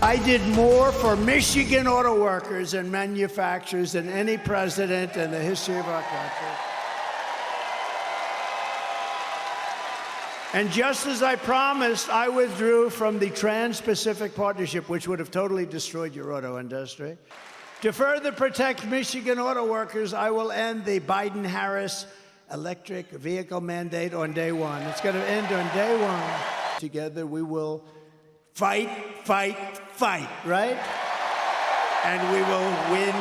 I did more for Michigan auto workers and manufacturers than any president in the history of our country. And just as I promised, I withdrew from the Trans-Pacific Partnership, which would have totally destroyed your auto industry. To further protect Michigan auto workers, I will end the Biden-Harris electric vehicle mandate on day one. It's going to end on day one. Together, we will fight, right? And we will win.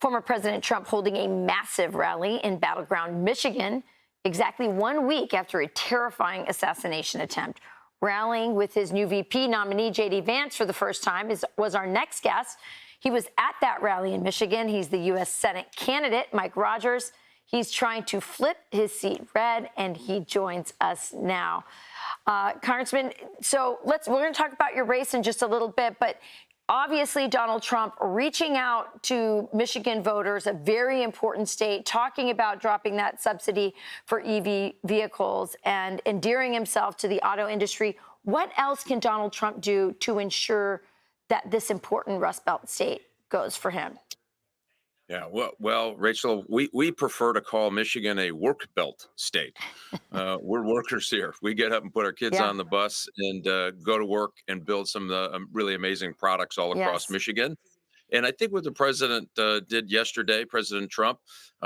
Former President Trump holding a massive rally in battleground Michigan exactly 1 week after a terrifying assassination attempt. Rallying with his new VP nominee, J.D. Vance, for the first time was our next guest. He was at that rally in Michigan. He's the U.S. Senate candidate, Mike Rogers. He's trying to flip his seat red, and he joins us now. Congressman, so we're going to talk about your race in just a little bit, but obviously Donald Trump reaching out to Michigan voters, a very important state, talking about dropping that subsidy for EV vehicles and endearing himself to the auto industry. What else can Donald Trump do to ensure that this important Rust Belt state goes for him? Yeah, well, Rachel, we prefer to call Michigan a work belt state. We're workers here. We get up and put our kids on the bus and go to work and build some of the really amazing products all across Michigan. And I think what the president did yesterday, President Trump,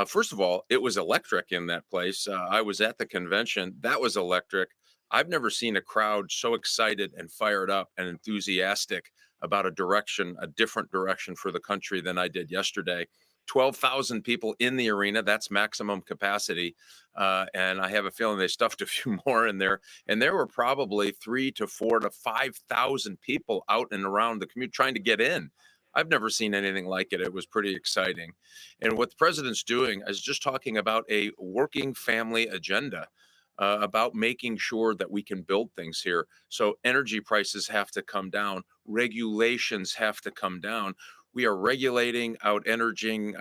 first of all, it was electric in that place. I was at the convention. That was electric. I've never seen a crowd so excited and fired up and enthusiastic about a different direction for the country than I did yesterday. 12,000 people in the arena. That's maximum capacity. And I have a feeling they stuffed a few more in there. And there were probably 3,000 to 4,000 to 5,000 people out and around the community trying to get in. I've never seen anything like it. It was pretty exciting. And what the president's doing is just talking about a working family agenda, about making sure that we can build things here. So energy prices have to come down. Regulations have to come down. We are regulating out raising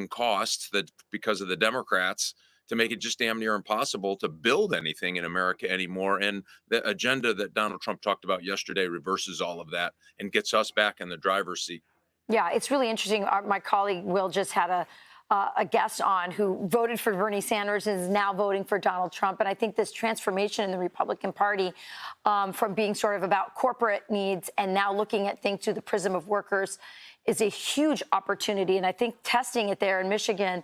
costs that because of the Democrats to make it just damn near impossible to build anything in America anymore. And the agenda that Donald Trump talked about yesterday reverses all of that and gets us back in the driver's seat. Yeah, it's really interesting. My colleague Will just had a guest on who voted for Bernie Sanders and is now voting for Donald Trump. And I think this transformation in the Republican Party from being sort of about corporate needs and now looking at things through the prism of workers is a huge opportunity. And I think testing it there in Michigan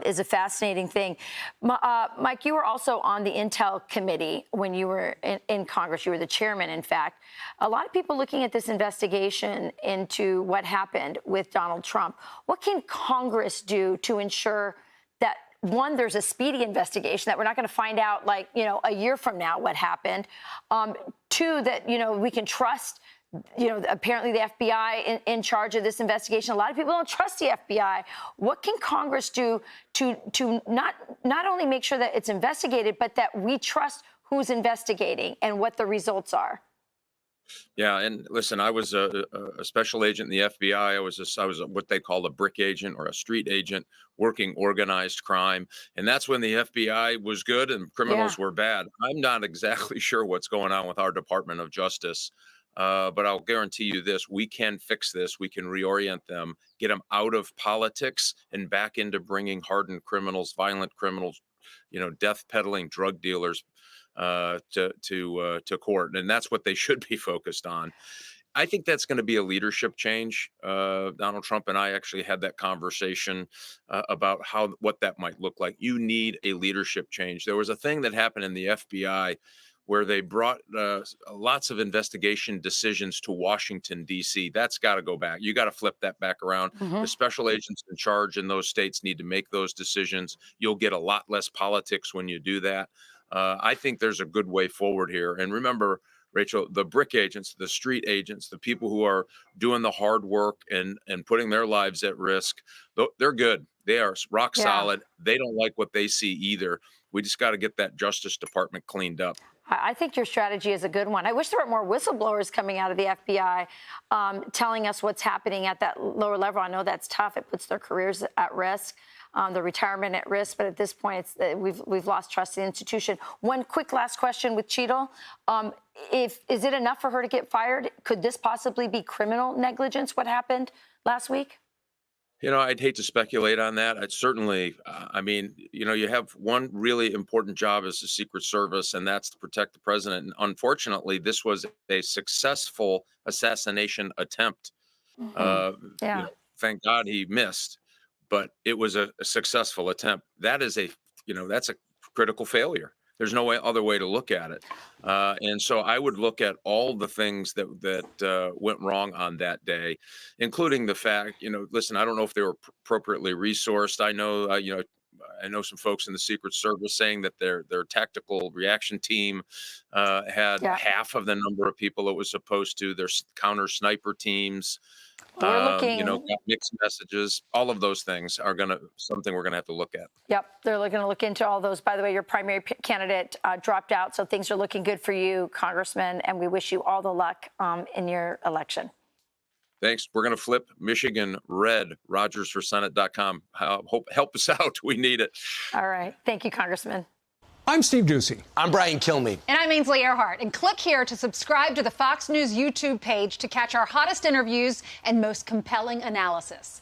is a fascinating thing. Mike, you were also on the Intel committee when you were in Congress. You were the chairman, in fact. A lot of people looking at this investigation into what happened with Donald Trump. What can Congress do to ensure that, one, there's a speedy investigation, that we're not going to find out, like, a year from now what happened? Two, that, we can trust apparently the FBI in charge of this investigation. A lot of people don't trust the FBI. What can Congress do to not only make sure that it's investigated, but that we trust who's investigating and what the results are? Yeah, and listen, I was a special agent in the FBI. I was what they call a brick agent or a street agent, working organized crime, and that's when the FBI was good and criminals were bad. I'm not exactly sure what's going on with our Department of Justice. But I'll guarantee you this, we can fix this. We can reorient them, get them out of politics and back into bringing hardened criminals, violent criminals, death peddling drug dealers to court. And that's what they should be focused on. I think that's going to be a leadership change. Donald Trump and I actually had that conversation about what that might look like. You need a leadership change. There was a thing that happened in the FBI where they brought lots of investigation decisions to Washington, D.C. That's got to go back. You got to flip that back around. The special agents in charge in those states need to make those decisions. You'll get a lot less politics when you do that. I think there's a good way forward here. And remember, Rachel, the brick agents, the street agents, the people who are doing the hard work and putting their lives at risk, they're good. They are rock solid. They don't like what they see either. We just got to get that Justice Department cleaned up. I think your strategy is a good one. I wish there were more whistleblowers coming out of the FBI telling us what's happening at that lower level. I know that's tough. It puts their careers at risk. the retirement at risk. But at this point, we've lost trust in the institution. One quick last question with Cheadle. Is it enough for her to get fired? Could this possibly be criminal negligence, what happened last week? I'd hate to speculate on that. I'd certainly, you have one really important job as the Secret Service, and that's to protect the president. And unfortunately, this was a successful assassination attempt. Thank God he missed, but it was a successful attempt. That is that's a critical failure. There's no other way to look at it. And so I would look at all the things that went wrong on that day, including the fact, listen, I don't know if they were appropriately resourced. I know some folks in the Secret Service saying that their tactical reaction team had half of the number of people it was supposed to. Their counter sniper teams, got mixed messages. All of those things are something we're gonna have to look at. Yep, they're going to look into all those. By the way, your primary candidate dropped out, so things are looking good for you, Congressman, and we wish you all the luck in your election. Thanks. We're going to flip Michigan red. RogersForSenate.com. Help us out. We need it. All right. Thank you, Congressman. I'm Steve Doocy. I'm Brian Kilmeade. And I'm Ainsley Earhart. And click here to subscribe to the Fox News YouTube page to catch our hottest interviews and most compelling analysis.